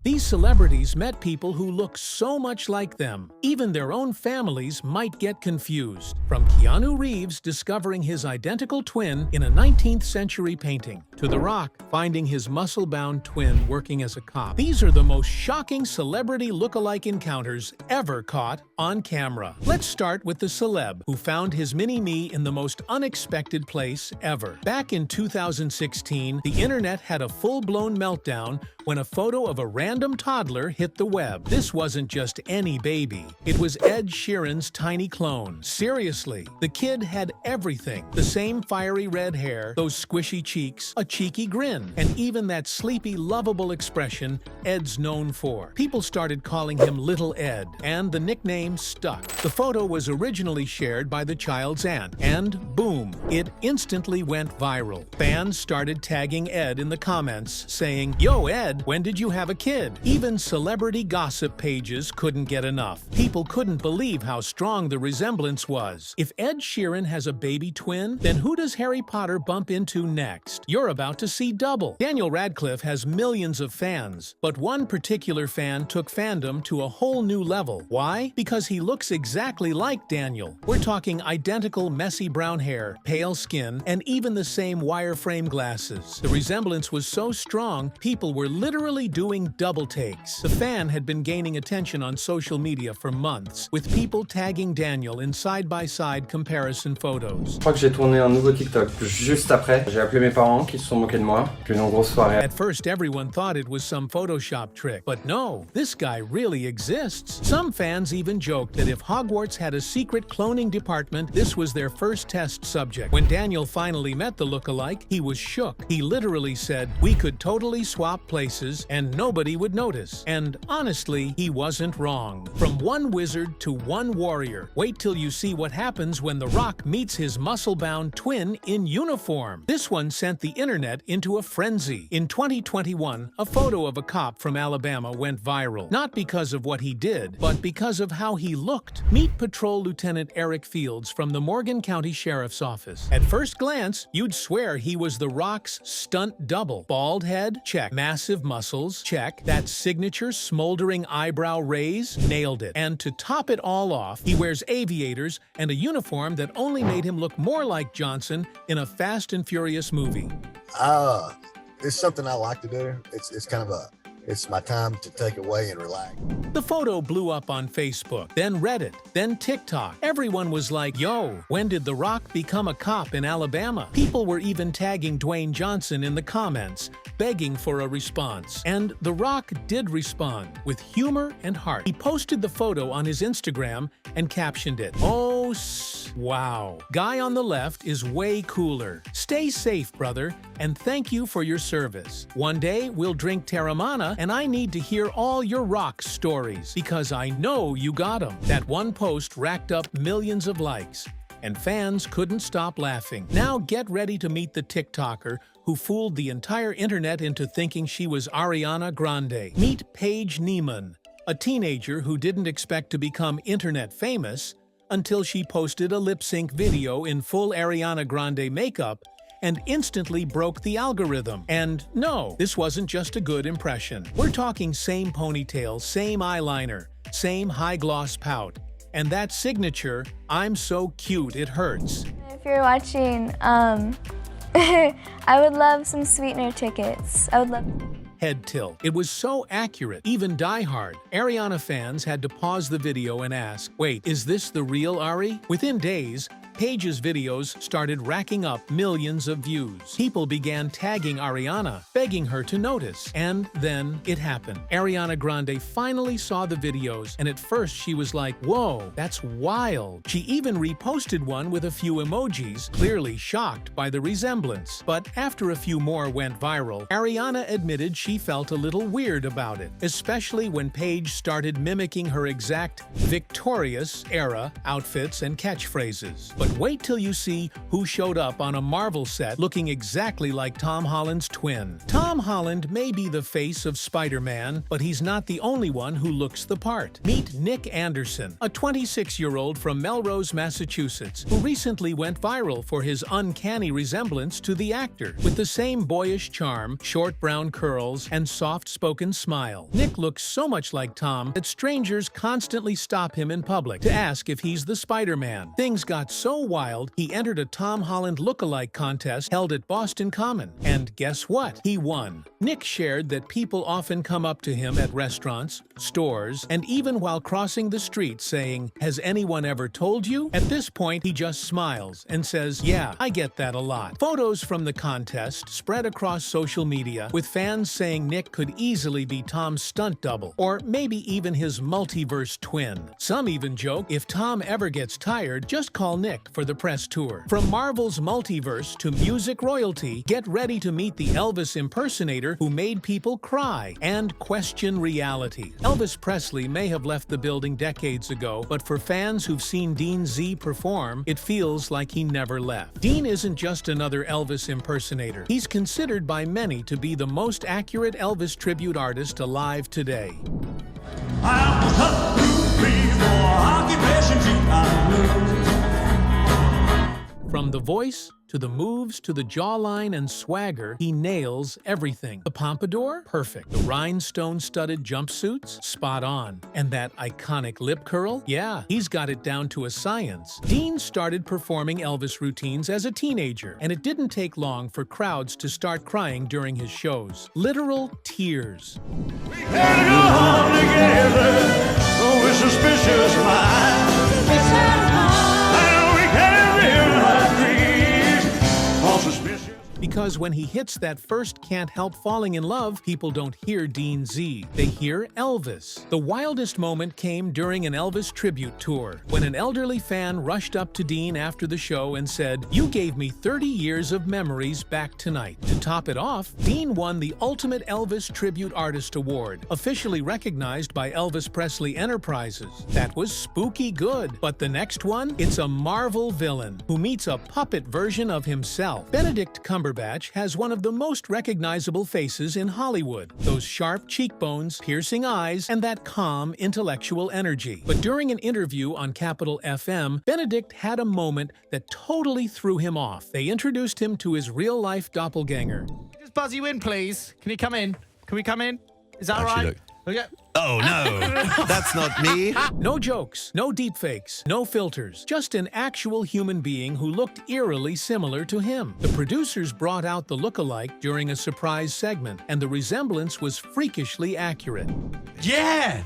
These celebrities met people who look so much like them. Even their own families might get confused. From Keanu Reeves discovering his identical twin in a 19th century painting, to The Rock finding his muscle-bound twin working as a cop. These are the most shocking celebrity lookalike encounters ever caught on camera. Let's start with the celeb who found his mini-me in the most unexpected place ever. Back in 2016, the internet had a full-blown meltdown when a photo of a random toddler hit the web. This wasn't just any baby. It was Ed Sheeran's tiny clone. Seriously, the kid had everything. The same fiery red hair, those squishy cheeks, a cheeky grin, and even that sleepy, lovable expression Ed's known for. People started calling him Little Ed, and the nickname stuck. The photo was originally shared by the child's aunt, and boom, it instantly went viral. Fans started tagging Ed in the comments, saying, "Yo, Ed, when did you have a kid?" Even celebrity gossip pages couldn't get enough. People couldn't believe how strong the resemblance was. If Ed Sheeran has a baby twin, then who does Harry Potter bump into next? You're about to see double. Daniel Radcliffe has millions of fans, but one particular fan took fandom to a whole new level. Why? Because he looks exactly like Daniel. We're talking identical messy brown hair, pale skin, and even the same wireframe glasses. The resemblance was so strong, people were literally doing double takes. The fan had been gaining attention on social media for months, with people tagging Daniel in side-by-side comparison photos. Je crois que j'ai tourné un nouveau TikTok. Juste après, j'ai appelé mes parents qui se sont moqués de moi. Puis une grosse soirée. At first, everyone thought it was some Photoshop trick, but no, this guy really exists. Some fans even joked that if Hogwarts had a secret cloning department, this was their first test subject. When Daniel finally met the lookalike, he was shook. He literally said, "We could totally swap places and nobody would notice." And honestly, he wasn't wrong. From one wizard to one warrior. Wait till you see what happens when The Rock meets his muscle-bound twin in uniform. This one sent the internet into a frenzy. In 2021, a photo of a cop from Alabama went viral. Not because of what he did, but because of how he looked. Meet Patrol Lieutenant Eric Fields from the Morgan County Sheriff's Office. At first glance, you'd swear he was The Rock's stunt double. Bald head? Check. Massive muscles? Check. That signature smoldering eyebrow raise? Nailed it. And to top it all off, he wears aviators and a uniform that only made him look more like Johnson in a Fast and Furious movie. It's something I like to do. It's my time to take away and relax. The photo blew up on Facebook, then Reddit, then TikTok. Everyone was like, "Yo, when did The Rock become a cop in Alabama?" People were even tagging Dwayne Johnson in the comments, begging for a response. And The Rock did respond, with humor and heart. He posted the photo on his Instagram and captioned it, "Oh, wow. Guy on the left is way cooler. Stay safe, brother, and thank you for your service. One day we'll drink Terramana, and I need to hear all your Rock stories, because I know you got them." That one post racked up millions of likes, and fans couldn't stop laughing. Now get ready to meet the TikToker who fooled the entire internet into thinking she was Ariana Grande. Meet Paige Neiman, a teenager who didn't expect to become internet famous until she posted a lip-sync video in full Ariana Grande makeup and instantly broke the algorithm. And no, this wasn't just a good impression. We're talking same ponytail, same eyeliner, same high-gloss pout, and that signature, "I'm so cute it hurts." If you're watching, I would love some sweetener tickets. I would love... Head tilt. It was so accurate, even diehard Ariana fans had to pause the video and ask, "Wait, is this the real Ari?" Within days, Paige's videos started racking up millions of views. People began tagging Ariana, begging her to notice. And then it happened. Ariana Grande finally saw the videos, and at first she was like, "Whoa, that's wild." She even reposted one with a few emojis, clearly shocked by the resemblance. But after a few more went viral, Ariana admitted she felt a little weird about it, especially when Paige started mimicking her exact Victorious-era outfits and catchphrases. But wait till you see who showed up on a Marvel set looking exactly like Tom Holland's twin. Tom Holland may be the face of Spider-Man, but he's not the only one who looks the part. Meet Nick Anderson, a 26-year-old from Melrose, Massachusetts, who recently went viral for his uncanny resemblance to the actor. With the same boyish charm, short brown curls, and soft-spoken smile, Nick looks so much like Tom that strangers constantly stop him in public to ask if he's the Spider-Man. Things got so wild, he entered a Tom Holland lookalike contest held at Boston Common. And guess what? He won. Nick shared that people often come up to him at restaurants, stores, and even while crossing the street saying, "Has anyone ever told you?" At this point, he just smiles and says, "Yeah, I get that a lot." Photos from the contest spread across social media, with fans saying Nick could easily be Tom's stunt double, or maybe even his multiverse twin. Some even joke, if Tom ever gets tired, just call Nick for the press tour. From Marvel's multiverse to music royalty, get ready to meet the Elvis impersonator who made people cry and question reality. Elvis Presley may have left the building decades ago, but for fans who've seen Dean Z perform, it feels like he never left. Dean isn't just another Elvis impersonator. He's considered by many to be the most accurate Elvis tribute artist alive today. From the voice, to the moves, to the jawline and swagger, he nails everything. The pompadour? Perfect. The rhinestone-studded jumpsuits? Spot on. And that iconic lip curl? Yeah, he's got it down to a science. Dean started performing Elvis routines as a teenager, and it didn't take long for crowds to start crying during his shows. Literal tears. We can go home together with suspicious minds. And we can live our dreams on suspicious. Because when he hits that first Can't Help Falling in Love, people don't hear Dean Z. They hear Elvis. The wildest moment came during an Elvis tribute tour, when an elderly fan rushed up to Dean after the show and said, "You gave me 30 years of memories back tonight." To top it off, Dean won the Ultimate Elvis Tribute Artist Award, officially recognized by Elvis Presley Enterprises. That was spooky good. But the next one? It's a Marvel villain who meets a puppet version of himself. Benedict Cumberbatch has one of the most recognizable faces in Hollywood. Those sharp cheekbones, piercing eyes, and that calm, intellectual energy. But during an interview on Capital FM, Benedict had a moment that totally threw him off. They introduced him to his real-life doppelganger. Just buzz you in, please. Can you come in? Can we come in? Is that all right? Okay. Oh, no, that's not me. No jokes, no deepfakes, no filters, just an actual human being who looked eerily similar to him. The producers brought out the lookalike during a surprise segment, and the resemblance was freakishly accurate. Yeah.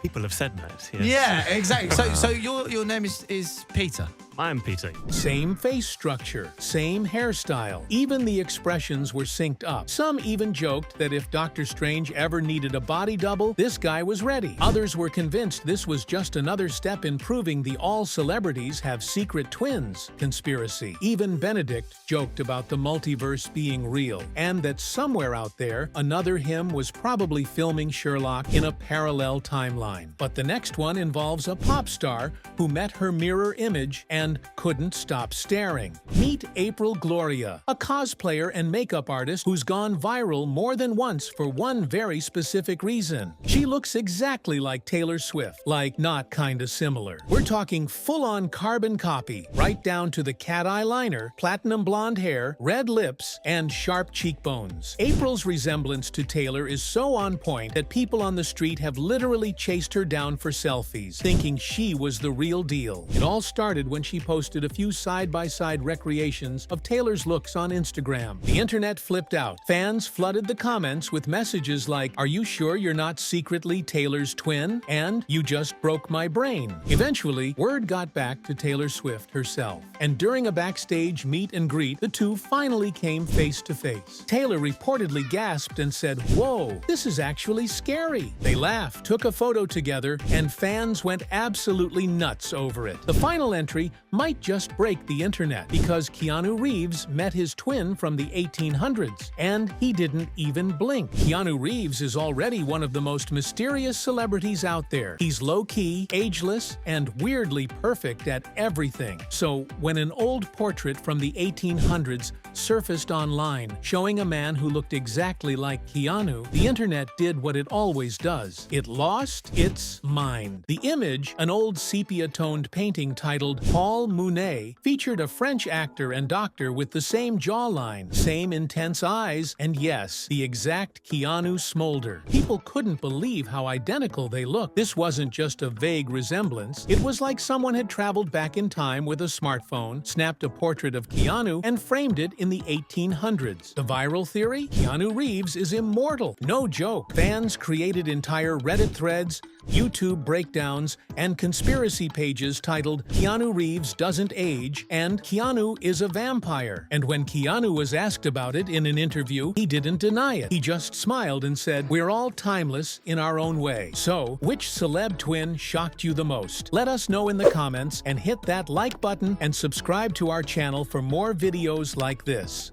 People have said that. Yes. Yeah, exactly. So your name is Peter. I'm Peter. Same face structure, same hairstyle. Even the expressions were synced up. Some even joked that if Dr. Strange ever needed a body double, this guy was ready. Others were convinced this was just another step in proving the all celebrities have secret twins conspiracy. Even Benedict joked about the multiverse being real, and that somewhere out there, another him was probably filming Sherlock in a parallel timeline. But the next one involves a pop star who met her mirror image and couldn't stop staring. Meet April Gloria, a cosplayer and makeup artist who's gone viral more than once for one very specific reason. She looks exactly like Taylor Swift, like not kinda similar. We're talking full-on carbon copy, right down to the cat eye liner, platinum blonde hair, red lips, and sharp cheekbones. April's resemblance to Taylor is so on point that people on the street have literally chased her down for selfies, thinking she was the real deal. It all started when she posted a few side-by-side recreations of Taylor's looks on Instagram. The internet flipped out. Fans flooded the comments with messages like, "Are you sure you're not secretly Taylor's twin?" and "You just broke my brain." Eventually, word got back to Taylor Swift herself, and during a backstage meet and greet, the two finally came face to face. Taylor reportedly gasped and said, "Whoa, this is actually scary." They laughed, took a photo together, and fans went absolutely nuts over it. The final entry might just break the internet because Keanu Reeves met his twin from the 1800s, and he didn't even blink. Keanu Reeves is already one of the most mysterious celebrities out there. He's low-key, ageless, and weirdly perfect at everything. So when an old portrait from the 1800s surfaced online showing a man who looked exactly like Keanu, the internet did what it always does. It lost its mind. The image, an old sepia-toned painting titled Paul Mounet, featured a French actor and doctor with the same jawline, same intense eyes, and yes, the exact Keanu smolder. People couldn't believe how identical they looked. This wasn't just a vague resemblance. It was like someone had traveled back in time with a smartphone, snapped a portrait of Keanu, and framed it in the 1800s. The viral theory? Keanu Reeves is immortal. No joke. Fans created entire Reddit threads, YouTube breakdowns, and conspiracy pages titled Keanu Reeves Doesn't Age and Keanu is a Vampire. And when Keanu was asked about it in an interview, he didn't deny it. He just smiled and said, "We're all timeless in our own way." So, which celeb twin shocked you the most? Let us know in the comments and hit that like button and subscribe to our channel for more videos like this.